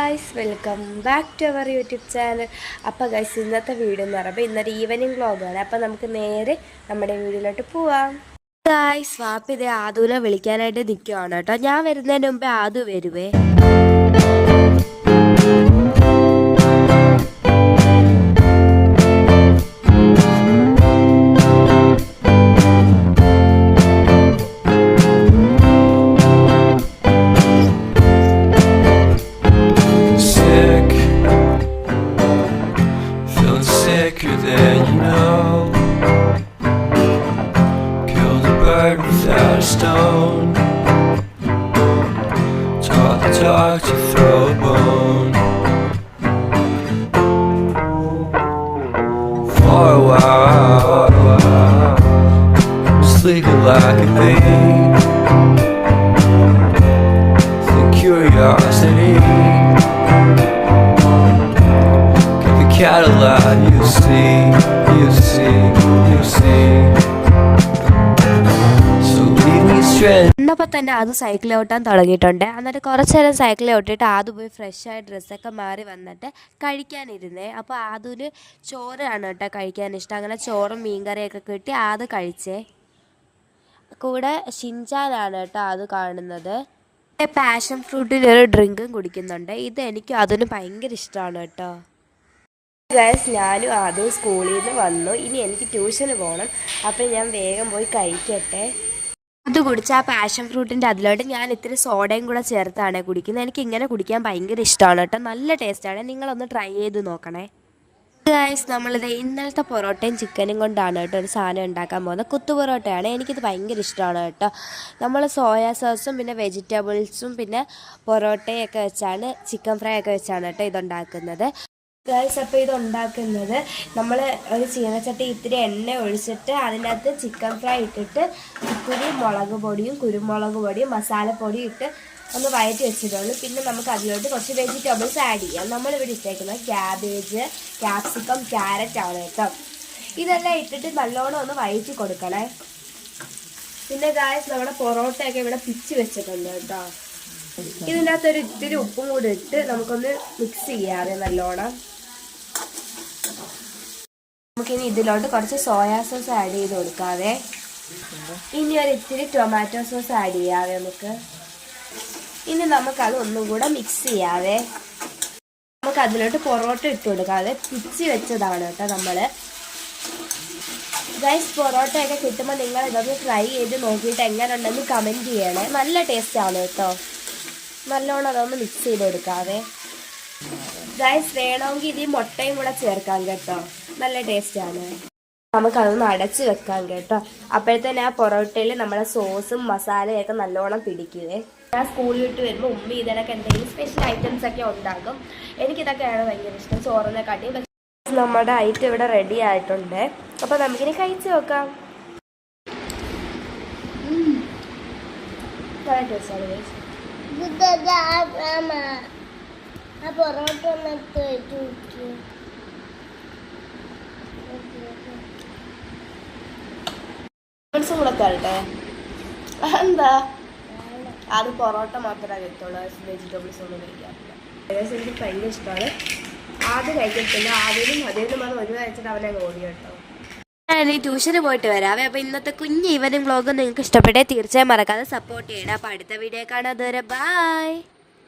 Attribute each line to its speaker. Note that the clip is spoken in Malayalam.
Speaker 1: Guys, welcome back to our YouTube channel. അപ്പോൾ ഗൈസ്, ഇന്നത്തെ വീഡിയോ എന്ന് പറയുമ്പോൾ ഇന്നൊരു ഈവനിങ് വ്ളോഗാണ്. അപ്പോൾ നമുക്ക് നേരെ നമ്മുടെ വീഡിയോയിലോട്ട് പോവാം. ഗായ്സ്, വാപ്പ ഇതേ ആദുവിനെ വിളിക്കാനായിട്ട് നിൽക്കുവാണ് കേട്ടോ. ഞാൻ വരുന്നതിന് മുമ്പേ ആദു വരുവേ.
Speaker 2: Sicker than you know. Killed a bird without a stone. Taught the dog to throw a bone. For a while, sleeping like a bee. The curiosity. Cadillac, you see. So leave me stranded.
Speaker 1: എന്നപ്പോൾ തന്നെ അത് സൈക്കിൾ ഓട്ടാൻ തുടങ്ങിയിട്ടുണ്ട്. എന്നിട്ട് കുറച്ച് നേരം സൈക്കിൾ ഓട്ടിയിട്ട് ആദു പോയി ഫ്രഷായി ഡ്രസ്സൊക്കെ മാറി വന്നിട്ട് കഴിക്കാനിരുന്നേ. അപ്പോൾ ആദുവിന് ചോറാണ് കേട്ടോ കഴിക്കാൻ ഇഷ്ടം. അങ്ങനെ ചോറും മീൻകറിയൊക്കെ കിട്ടി ആദു കഴിച്ചേ. കൂടെ ഷിൻചാനാണ് കേട്ടോ ആദു കാണുന്നത്. പാഷൻ ഫ്രൂട്ടിൻ്റെ ഒരു ഡ്രിങ്കും കുടിക്കുന്നുണ്ട്. ഇത് എനിക്ക് അതിന് ഭയങ്കര ഇഷ്ടമാണ് കേട്ടോ. ഗൈസ്, ഞാനും ആദ്യം സ്കൂളിൽ നിന്ന് വന്നു. ഇനി എനിക്ക് ട്യൂഷന് പോകണം. അപ്പം ഞാൻ വേഗം പോയി കഴിക്കട്ടെ. അത് കുടിച്ച ആ പാഷൻ ഫ്രൂട്ടിൻ്റെ അതിലോട്ട് ഞാൻ ഇത്തിരി സോഡയും കൂടെ ചേർത്താണ് കുടിക്കുന്നത്. എനിക്ക് ഇങ്ങനെ കുടിക്കാൻ ഭയങ്കര ഇഷ്ടമാണ് കേട്ടോ. നല്ല ടേസ്റ്റാണ്. നിങ്ങളൊന്ന് ട്രൈ ചെയ്ത് നോക്കണേ. ഗൈസ്, നമ്മളിത് ഇന്നലത്തെ പൊറോട്ടയും ചിക്കനും കൊണ്ടാണ് കേട്ടോ ഒരു സാധനം ഉണ്ടാക്കാൻ പോകുന്നത്. കുത്തു പൊറോട്ടയാണ്. എനിക്കിത് ഭയങ്കര ഇഷ്ടമാണ് കേട്ടോ. നമ്മൾ സോയാ സോസും പിന്നെ വെജിറ്റബിൾസും പിന്നെ പൊറോട്ടയൊക്കെ വെച്ചാണ്, ചിക്കൻ ഫ്രൈ ഒക്കെ വെച്ചാണ് കേട്ടോ ഇതുണ്ടാക്കുന്നത്. ഗൈസ്, അപ്പോൾ ഇത് ഉണ്ടാക്കുന്നത് നമ്മൾ ഒരു ചീനച്ചട്ടി ഇത്തിരി എണ്ണ ഒഴിച്ചിട്ട് അതിൻ്റെ അകത്ത് ചിക്കൻ ഫ്രൈ ഇട്ടിട്ട് ഇത്തിരി മുളക് പൊടിയും കുരുമുളക് പൊടിയും മസാലപ്പൊടിയും ഇട്ട് ഒന്ന് വഴറ്റി വെച്ചിട്ടുള്ളൂ. പിന്നെ നമുക്ക് അതിലോട്ട് കുറച്ച് വെജിറ്റബിൾസ് ആഡ് ചെയ്യാം. നമ്മളിവിടെ ഇട്ടേക്കുന്നത് ക്യാബേജ്, ക്യാപ്സിക്കം, ക്യാരറ്റ് ആണ് കേട്ടോ. ഇതെല്ലാം ഇട്ടിട്ട് നല്ലോണം ഒന്ന് വഴറ്റി കൊടുക്കണേ. പിന്നെ ഗൈസ്, നമ്മുടെ പൊറോട്ടയൊക്കെ ഇവിടെ പിച്ച് വെച്ചിട്ടുണ്ട് കേട്ടോ. ഇതിൻ്റെ അകത്തൊരു ഇത്തിരി ഉപ്പും കൂടി ഇട്ട് നമുക്കൊന്ന് മിക്സ് ചെയ്യാതെ നല്ലോണം. നമുക്കിനി ഇതിലോട്ട് കുറച്ച് സോയാ സോസ് ആഡ് ചെയ്ത് കൊടുക്കാതെ. ഇനി ഒരു ഇത്തിരി ടൊമാറ്റോ സോസ് ആഡ് ചെയ്യാതെ നമുക്ക്. ഇനി നമുക്കത് ഒന്നും കൂടെ മിക്സ് ചെയ്യാതെ നമുക്ക് അതിലോട്ട് പൊറോട്ട ഇട്ട് കൊടുക്കാതെ പിച്ചി വെച്ചതാണ് കേട്ടോ നമ്മൾ. ഗൈസ്, പൊറോട്ടയൊക്കെ കിട്ടുമ്പോൾ നിങ്ങൾ ഇതൊന്ന് ട്രൈ ചെയ്ത് നോക്കിയിട്ട് എങ്ങനെ ഉണ്ടെന്ന് കമൻറ്റ് ചെയ്യണേ. നല്ല ടേസ്റ്റാണ് കേട്ടോ. നല്ലോണം അതൊന്ന് മിക്സ് ചെയ്ത് കൊടുക്കാതെ. ഗൈസ്, വേണമെങ്കിൽ ഇതിൽ മുട്ടയും കൂടെ ചേർക്കാം കേട്ടോ. നല്ല ടേസ്റ്റാണ്. നമുക്കതൊന്ന് അടച്ച് വെക്കാം കേട്ടോ. അപ്പോഴത്തേന് ആ പൊറോട്ടയിൽ നമ്മുടെ സോസും മസാലയൊക്കെ നല്ലോണം പിടിക്കുവേ. ഞാൻ സ്കൂളിൽ വിട്ട് വരുമ്പോൾ ഉമ്മി ഇതിനൊക്കെ എന്തെങ്കിലും സ്പെഷ്യൽ ഐറ്റംസ് ഒക്കെ ഉണ്ടാക്കും. എനിക്കിതൊക്കെയാണ് ഭയങ്കര ഇഷ്ടം ചോറിനെ കാട്ടി. നമ്മുടെ ഐറ്റം ഇവിടെ റെഡി ആയിട്ടുണ്ട്. അപ്പോൾ നമുക്കിനി കഴിച്ച് നോക്കാം. നല്ല ടേസ്റ്റാണ്. കൂടെ തരട്ടെ? എന്താ അത് പൊറോട്ട മാത്രമേ കഴിക്കുള്ളൂ, വെജിറ്റബിൾസ് ഒന്നും കഴിക്കാറില്ല. ഏകദേശം എനിക്ക് ഭയങ്കര ഇഷ്ടമാണ്. ആദ്യം കഴിക്കത്തില്ല. ആദ്യം അതേന്ന് പറഞ്ഞ് ഒരു കഴിച്ചിട്ട് അവനെ ഓടി കേട്ടോ. ഞാൻ ഈ ട്യൂഷന് പോയിട്ട് വരാവേ. അപ്പോൾ ഇന്നത്തെ കുഞ്ഞ് ഈവനിങ് വ്ളോഗ് നിങ്ങൾക്ക് ഇഷ്ടപ്പെട്ടേ തീർച്ചയായും മറക്കാതെ സപ്പോർട്ട് ചെയ്യണം. അപ്പോൾ അടുത്ത വീഡിയോ കാണാം. അതുവരെ ബൈ.